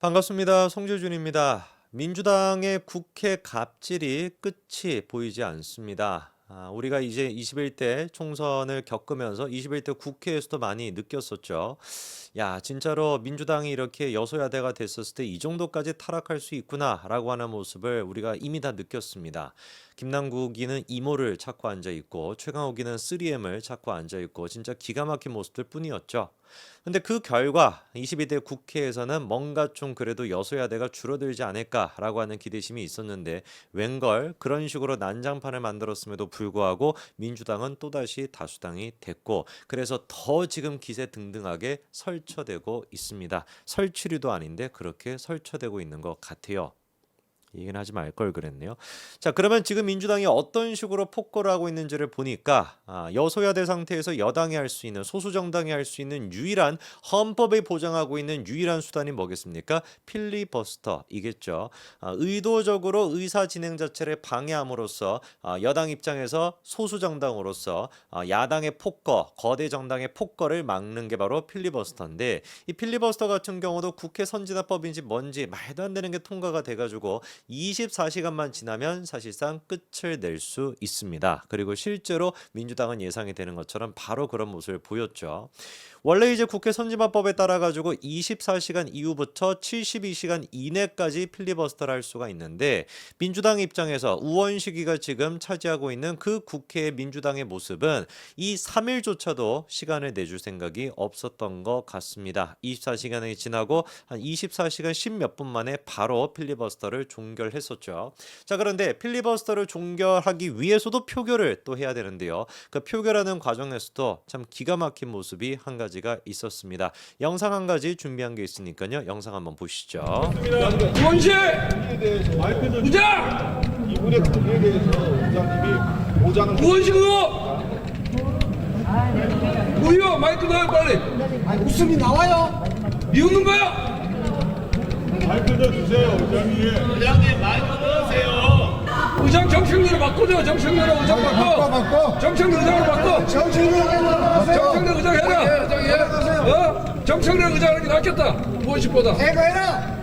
반갑습니다. 송재준입니다. 민주당의 국회 갑질이 끝이 보이지 않습니다. 우리가 이제 21대 총선을 겪으면서 21대 국회에서도 많이 느꼈었죠. 야, 진짜로 민주당이 이렇게 여소야대가 됐었을 때 이 정도까지 타락할 수 있구나라고 하는 모습을 우리가 이미 다 느꼈습니다. 김남국이는 이모를 찾고 앉아 있고 최강욱이는 3M을 찾고 앉아 있고 진짜 기가 막힌 모습들 뿐이었죠. 근데 그 결과 22대 국회에서는 뭔가 좀 그래도 여소야대가 줄어들지 않을까라고 하는 기대심이 있었는데 웬걸 그런 식으로 난장판을 만들었음에도 불구하고 민주당은 또다시 다수당이 됐고 그래서 더 지금 기세등등하게 설쳐되고 있습니다. 설치류도 아닌데 그렇게 설쳐되고 있는 것 같아요. 얘기는 하지 말 걸 그랬네요. 자, 그러면 지금 민주당이 어떤 식으로 폭거를 하고 있는지를 보니까 여소야대 상태에서 여당이 할 수 있는 소수 정당이 할 수 있는 유일한 헌법이 보장하고 있는 유일한 수단이 뭐겠습니까? 필리버스터이겠죠. 의도적으로 의사 진행 자체를 방해함으로써 여당 입장에서 소수 정당으로서 야당의 폭거, 거대 정당의 폭거를 막는 게 바로 필리버스터인데 이 필리버스터 같은 경우도 국회 선진화법인지 뭔지 말도 안 되는 게 통과가 돼가지고 24시간만 지나면 사실상 끝을 낼 수 있습니다. 그리고 실제로 민주당은 예상이 되는 것처럼 바로 그런 모습을 보였죠. 원래 이제 국회 선진화법에 따라 가지고 24시간 이후부터 72시간 이내까지 필리버스터를 할 수가 있는데 민주당 입장에서 우원식이가 지금 차지하고 있는 그 국회의 민주당의 모습은 이 3일조차도 시간을 내줄 생각이 없었던 것 같습니다. 24시간이 지나고 한 24시간 10몇 분 만에 바로 필리버스터를 종결했었죠. 자, 그런데 필리버스터를 종결하기 위해서도 표결을 또 해야 되는데요. 그 표결하는 과정에서도 참 기가 막힌 모습이 한 가지가 있었습니다. 영상 한 가지 준비한 게 있으니까요. 영상 한번 보시죠. 원시 의장 이분의 관계에 대해서 의장님이 보장을 원식 의원 의원 마이크 나와 빨리. 웃음이 나와요. 비웃는 거야? 마이크 좀 주세요, 의장님. 의장 정책률을 바꾸죠. 정책률을 의장 바꿔. 바꿔. 정책률 의장으로 바꿔. 정치인을 하세요. 정책률 의장 해라. 정책률 의장 하는 게 낫겠다. 원식보다. 해라.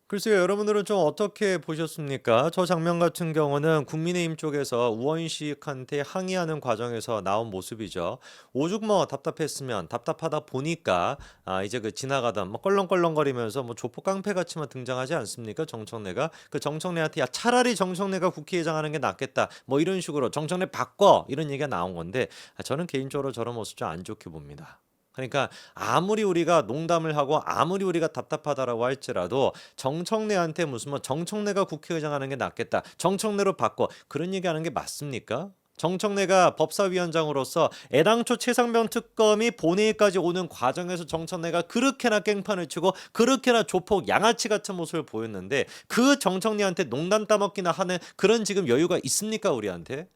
글쎄요, 여러분들은 좀 어떻게 보셨습니까? 저 장면 같은 경우는 국민의힘 쪽에서 우원식한테 항의하는 과정에서 나온 모습이죠. 오죽 뭐 답답했으면 답답하다 보니까 이제 그 지나가던 뭐 껄렁껄렁거리면서 뭐 조폭 깡패같이만 등장하지 않습니까? 정청래가 그 정청래한테 야 차라리 정청래가 국회의장 하는 게 낫겠다 뭐 이런 식으로 정청래 바꿔 이런 얘기가 나온 건데 저는 개인적으로 저런 모습 좀 안 좋게 봅니다. 그러니까 아무리 우리가 농담을 하고 아무리 우리가 답답하다라고 할지라도 정청래한테 무슨 뭐 정청래가 국회의장 하는 게 낫겠다. 정청래로 바꿔. 그런 얘기하는 게 맞습니까? 정청래가 법사위원장으로서 애당초 최상병 특검이 본회의까지 오는 과정에서 정청래가 그렇게나 깽판을 치고 그렇게나 조폭 양아치 같은 모습을 보였는데 그 정청래한테 농담 따먹기나 하는 그런 지금 여유가 있습니까 우리한테?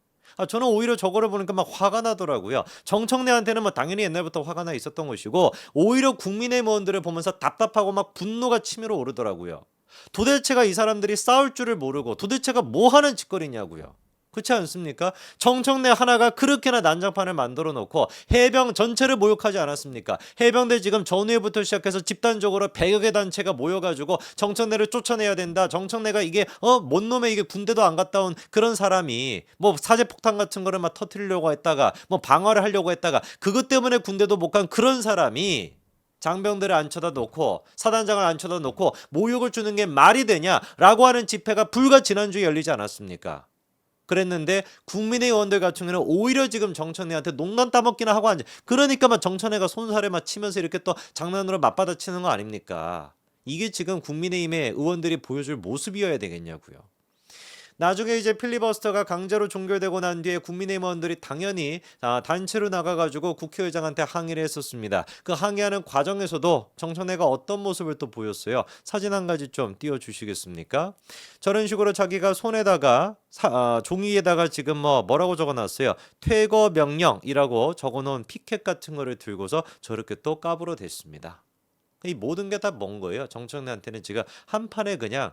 저는 오히려 저거를 보니까 막 화가 나더라고요. 정청래한테는 뭐 당연히 옛날부터 화가 나 있었던 것이고 오히려 국민의힘 의원들을 보면서 답답하고 막 분노가 치밀어 오르더라고요. 도대체가 이 사람들이 싸울 줄을 모르고 도대체가 뭐 하는 짓거리냐고요. 그렇지 않습니까? 정청래 하나가 그렇게나 난장판을 만들어 놓고 해병 전체를 모욕하지 않았습니까? 해병대 지금 전후회부터 시작해서 집단적으로 100여 개 단체가 모여가지고 정청래를 쫓아내야 된다. 정청래가 이게 뭔 놈의 이게 군대도 안 갔다 온 그런 사람이 뭐 사제폭탄 같은 거를 막 터뜨리려고 했다가 뭐 방어를 하려고 했다가 그것 때문에 군대도 못 간 그런 사람이 장병들을 안 쳐다놓고 사단장을 안 쳐다놓고 모욕을 주는 게 말이 되냐라고 하는 집회가 불과 지난주에 열리지 않았습니까? 그랬는데 국민의 의원들 같은 경우는 오히려 지금 정청래한테 농간 따먹기나 하고 앉아. 그러니까 막 정청래가 손살에 막 치면서 이렇게 또 장난으로 맞받아치는 거 아닙니까? 이게 지금 국민의힘의 의원들이 보여줄 모습이어야 되겠냐고요. 나중에 이제 필리버스터가 강제로 종결되고 난 뒤에 국민의힘 의원들이 당연히 단체로 나가가지고 국회의장한테 항의를 했었습니다. 그 항의하는 과정에서도 정청래가 어떤 모습을 또 보였어요. 사진 한 가지 좀 띄워주시겠습니까? 저런 식으로 자기가 손에다가 종이에다가 지금 뭐라고 적어놨어요. 퇴거 명령이라고 적어놓은 피켓 같은 거를 들고서 저렇게 또 까불어 댔습니다. 이 모든 게 다 뭔 거예요? 정청래한테는 지금 한 판에 그냥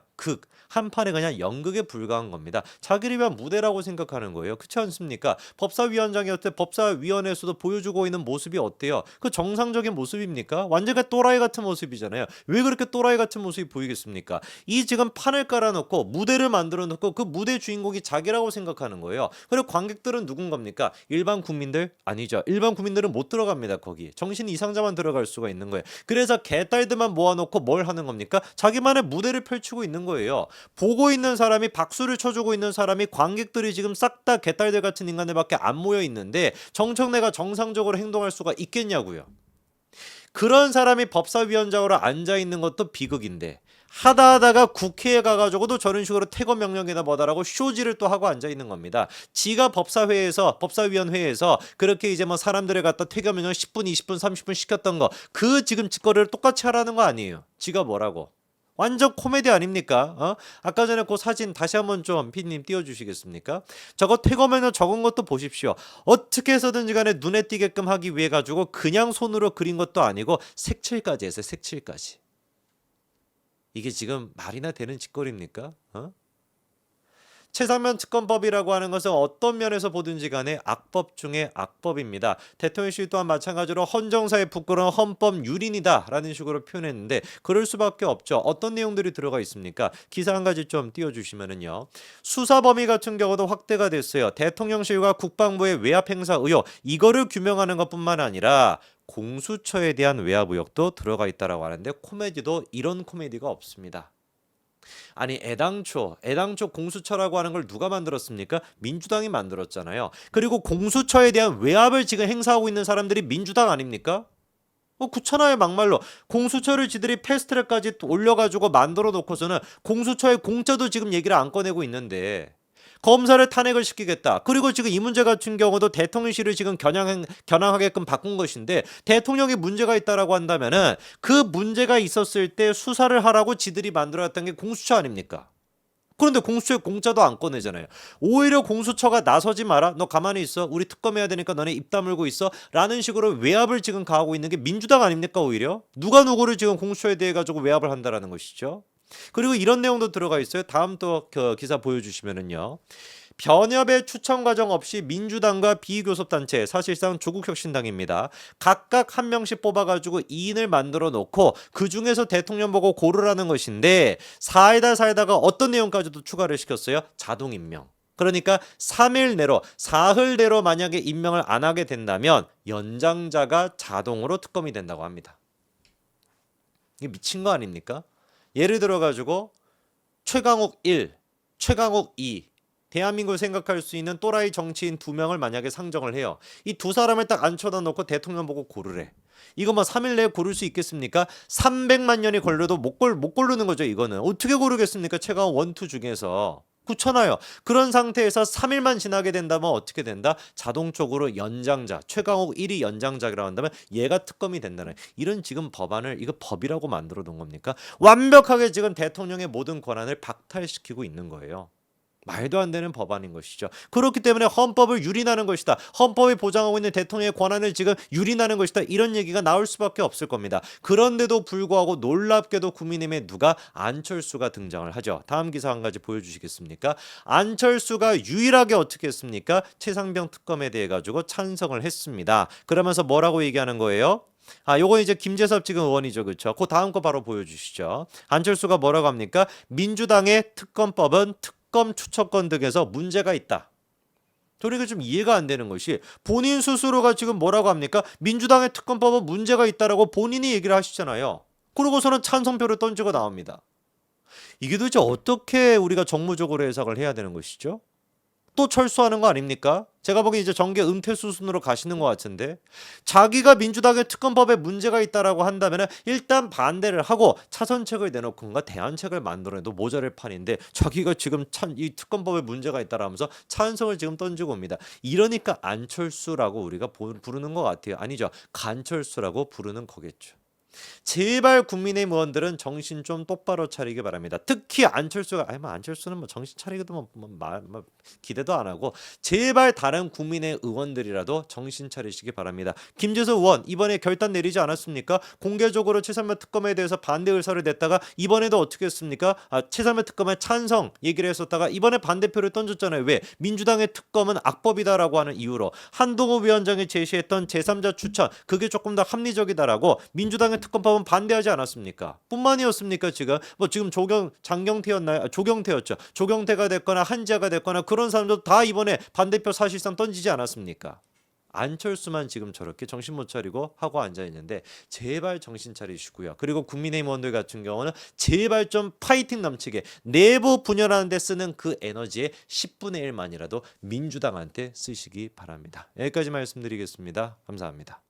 한 판에 그냥 연극에 불과한 겁니다. 자기를 위한 무대라고 생각하는 거예요. 그렇지 않습니까? 법사위원장이었을 때 법사위원회에서도 보여주고 있는 모습이 어때요? 그 정상적인 모습입니까? 완전히 또라이 같은 모습이잖아요. 왜 그렇게 또라이 같은 모습이 보이겠습니까? 이 지금 판을 깔아놓고 무대를 만들어 놓고 그 무대 주인공이 자기라고 생각하는 거예요. 그리고 관객들은 누군 겁니까? 일반 국민들? 아니죠. 일반 국민들은 못 들어갑니다. 거기 정신 이상자만 들어갈 수가 있는 거예요. 그래서 개딸들만 모아놓고 뭘 하는 겁니까? 자기만의 무대를 펼치고 있는 거예요. 보고 있는 사람이 박수를 쳐주고 있는 사람이 관객들이 지금 싹 다 개딸들 같은 인간들밖에 안 모여 있는데 정청래가 정상적으로 행동할 수가 있겠냐고요. 그런 사람이 법사위원장으로 앉아 있는 것도 비극인데 하다가 국회에 가가지고도 저런 식으로 퇴거 명령이다 뭐다라고 쇼지를 또 하고 앉아 있는 겁니다. 지가 법사위원회에서 그렇게 이제 뭐 사람들을 갖다 퇴거 명령 10분, 20분, 30분 시켰던 거 그 지금 짓거리를 똑같이 하라는 거 아니에요. 지가 뭐라고? 완전 코미디 아닙니까? 아까 전에 그 사진 다시 한번 좀 피디님 띄워주시겠습니까? 저거 퇴거면허 적은 것도 보십시오. 어떻게 해서든지 간에 눈에 띄게끔 하기 위해 가지고 그냥 손으로 그린 것도 아니고 색칠까지 했어요. 색칠까지. 이게 지금 말이나 되는 짓거리입니까? 최상면 특검법이라고 하는 것은 어떤 면에서 보든지 간에 악법 중에 악법입니다. 대통령실 또한 마찬가지로 헌정사에 부끄러운 헌법 유린이다라는 식으로 표현했는데 그럴 수밖에 없죠. 어떤 내용들이 들어가 있습니까? 기사 한 가지 좀 띄워주시면은요. 수사 범위 같은 경우도 확대가 됐어요. 대통령실과 국방부의 외압 행사 의혹 이거를 규명하는 것뿐만 아니라 공수처에 대한 외압 의혹도 들어가 있다라고 하는데 코미디도 이런 코미디가 없습니다. 아니 애당초 공수처라고 하는 걸 누가 만들었습니까? 민주당이 만들었잖아요. 그리고 공수처에 대한 외압을 지금 행사하고 있는 사람들이 민주당 아닙니까? 그렇잖아요. 막말로 공수처를 지들이 패스트트랙까지 올려가지고 만들어 놓고서는 공수처의 공짜도 지금 얘기를 안 꺼내고 있는데 검사를 탄핵을 시키겠다. 그리고 지금 이 문제 같은 경우도 대통령실을 지금 겨냥하게끔 바꾼 것인데 대통령이 문제가 있다라고 한다면은 그 문제가 있었을 때 수사를 하라고 지들이 만들어놨던 게 공수처 아닙니까? 그런데 공수처에 공짜도 안 꺼내잖아요. 오히려 공수처가 나서지 마라. 너 가만히 있어. 우리 특검해야 되니까 너네 입 다물고 있어. 라는 식으로 외압을 지금 가하고 있는 게 민주당 아닙니까 오히려? 누가 누구를 지금 공수처에 대해 가지고 외압을 한다라는 것이죠. 그리고 이런 내용도 들어가 있어요. 다음 또 그 기사 보여주시면은요. 변협의 추천 과정 없이 민주당과 비교섭단체 사실상 조국혁신당입니다. 각각 한 명씩 뽑아가지고 2인을 만들어 놓고 그 중에서 대통령 보고 고르라는 것인데 사이다가 어떤 내용까지도 추가를 시켰어요. 자동 임명. 그러니까 3일 내로 사흘 내로 만약에 임명을 안 하게 된다면 연장자가 자동으로 특검이 된다고 합니다. 이게 미친 거 아닙니까? 예를 들어 가지고 최강욱 1, 최강욱 2 대한민국을 생각할 수 있는 또라이 정치인 2명을 만약에 상정을 해요. 이 두 사람을 딱 앉혀다 놓고 대통령 보고 고르래. 이거 뭐 3일 내에 고를 수 있겠습니까? 300만 년이 걸려도 못 고르는 거죠. 이거는 어떻게 고르겠습니까? 최강욱 1, 2 중에서. 그렇잖아요. 그런 상태에서 3일만 지나게 된다면 어떻게 된다? 자동적으로 연장자, 최강욱 1위 연장자라고 한다면 얘가 특검이 된다는 이런 지금 법안을 이거 법이라고 만들어 놓은 겁니까? 완벽하게 지금 대통령의 모든 권한을 박탈시키고 있는 거예요. 말도 안 되는 법안인 것이죠. 그렇기 때문에 헌법을 유린하는 것이다. 헌법이 보장하고 있는 대통령의 권한을 지금 유린하는 것이다. 이런 얘기가 나올 수밖에 없을 겁니다. 그런데도 불구하고 놀랍게도 국민의힘에 누가 안철수가 등장을 하죠. 다음 기사 한 가지 보여주시겠습니까? 안철수가 유일하게 어떻게 했습니까? 최상병 특검에 대해 가지고 찬성을 했습니다. 그러면서 뭐라고 얘기하는 거예요? 요건 이제 김재섭 지금 의원이죠. 그렇죠? 그 다음 거 바로 보여주시죠. 안철수가 뭐라고 합니까? 민주당의 특검법은 특검 추천권 등에서 문제가 있다. 저리가 좀 이해가 안 되는 것이 본인 스스로가 지금 뭐라고 합니까? 민주당의 특검법은 문제가 있다라고 본인이 얘기를 하시잖아요. 그러고서는 찬성표를 던지고 나옵니다. 이게 도대체 어떻게 우리가 정무적으로 해석을 해야 되는 것이죠? 또 철수하는 거 아닙니까? 제가 보기엔 이제 정계 은퇴 수순으로 가시는 것 같은데 자기가 민주당의 특검법에 문제가 있다라고 한다면 일단 반대를 하고 차선책을 내놓고가 대안책을 만들어내도 모자랄 판인데 자기가 지금 이 특검법에 문제가 있다라면서 찬성을 지금 던지고 옵니다. 이러니까 안철수라고 우리가 부르는 것 같아요. 아니죠. 간철수라고 부르는 거겠죠. 제발 국민의힘 의원들은 정신 좀 똑바로 차리기 바랍니다. 특히 안철수가 안철수는 뭐 정신 차리기도 기대도 안 하고 제발 다른 국민의 의원들이라도 정신 차리시기 바랍니다. 김재수 의원 이번에 결단 내리지 않았습니까? 공개적으로 최선명 특검에 대해서 반대 의사를 냈다가 이번에도 어떻게 했습니까? 최선명 특검에 찬성 얘기를 했었다가 이번에 반대표를 던졌잖아요. 왜? 민주당의 특검은 악법이다라고 하는 이유로 한동훈 위원장이 제시했던 제3자 추천 그게 조금 더 합리적이다라고 민주당의 특검법은 반대하지 않았습니까? 뿐만이었습니까? 지금 장경태였나요? 조경태였죠. 조경태가 됐거나 한지아가 됐거나 그런 사람도 다 이번에 반대표 사실상 던지지 않았습니까? 안철수만 지금 저렇게 정신 못 차리고 하고 앉아 있는데 제발 정신 차리시고요. 그리고 국민의힘 의원들 같은 경우는 제발 좀 파이팅 넘치게 내부 분열하는 데 쓰는 그 에너지의 10분의 1만이라도 민주당한테 쓰시기 바랍니다. 여기까지 말씀드리겠습니다. 감사합니다.